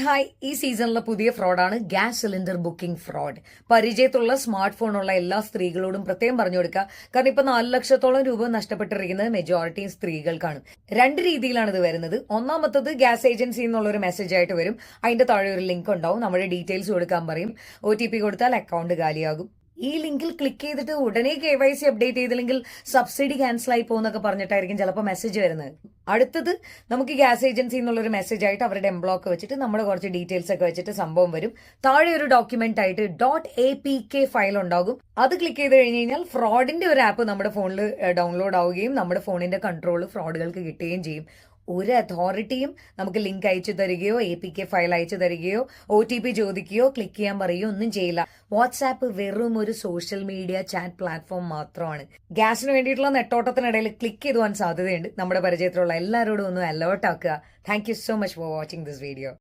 Hi, ഈ സീസണിലെ പുതിയ ഫ്രോഡാണ് ഗ്യാസ് സിലിണ്ടർ ബുക്കിംഗ് ഫ്രോഡ്. പരിചയത്തുള്ള സ്മാർട്ട് ഫോണുള്ള എല്ലാ സ്ത്രീകളോടും പ്രത്യേകം പറഞ്ഞു കൊടുക്കുക. കാരണം ഇപ്പൊ 4 ലക്ഷത്തോളം രൂപ നഷ്ടപ്പെട്ടിരിക്കുന്നത് മെജോറിറ്റിയും സ്ത്രീകൾക്കാണ്. രണ്ട് രീതിയിലാണ് ഇത് വരുന്നത്. ഒന്നാമത്തത് ഗ്യാസ് ഏജൻസി എന്നുള്ള ഒരു മെസ്സേജ് ആയിട്ട് വരും. അതിന്റെ താഴെ ഒരു ലിങ്ക് ഉണ്ടാവും. നമ്മുടെ ഡീറ്റെയിൽസ് കൊടുക്കാൻ പറയും. OTP കൊടുത്താൽ അക്കൗണ്ട് കാലിയാകും. ഈ ലിങ്കിൽ ക്ലിക്ക് ചെയ്തിട്ട് ഉടനെ KYC അപ്ഡേറ്റ് ചെയ്തില്ലെങ്കിൽ സബ്സിഡി ക്യാൻസൽ ആയി പോകുന്നൊക്കെ പറഞ്ഞിട്ടായിരിക്കും ചിലപ്പോൾ മെസ്സേജ് വരുന്നത്. അടുത്തത് നമുക്ക് ഗ്യാസ് ഏജൻസി എന്നുള്ളൊരു മെസ്സേജ് ആയിട്ട് അവരുടെ എംബ്ലോക്ക് വെച്ചിട്ട് നമ്മൾ കുറച്ച് ഡീറ്റെയിൽസ് ഒക്കെ വെച്ചിട്ട് സംഭവം വരും. താഴെ ഒരു ഡോക്യുമെന്റ് ആയിട്ട് .apk ഫയൽ ഉണ്ടാകും. അത് ക്ലിക്ക് ചെയ്ത് കഴിഞ്ഞ് കഴിഞ്ഞാൽ ഫ്രോഡിന്റെ ഒരു ആപ്പ് നമ്മുടെ ഫോണിൽ ഡൗൺലോഡ് ആവുകയും നമ്മുടെ ഫോണിന്റെ കൺട്രോൾ ഫ്രോഡുകൾക്ക് കിട്ടുകയും ചെയ്യും. ഒരു അതോറിറ്റിയും നമുക്ക് ലിങ്ക് അയച്ചു തരികയോ APK ഫയൽ അയച്ചു തരികയോ OTP ചോദിക്കുകയോ ക്ലിക്ക് ചെയ്യാൻ പറയുകയോ ഒന്നും ചെയ്യില്ല. വാട്സാപ്പ് വെറും ഒരു സോഷ്യൽ മീഡിയ ചാറ്റ് പ്ലാറ്റ്ഫോം മാത്രമാണ്. ഗ്യാസിന് വേണ്ടിയിട്ടുള്ള നെട്ടോട്ടത്തിനിടയിൽ ക്ലിക്ക് ചെയ്തുവാൻ സാധ്യതയുണ്ട്. നമ്മുടെ പരിചയത്തിലുള്ള എല്ലാവരോടും ഒന്ന് അലേർട്ട് ആക്കുക. Thank you so much for watching this video.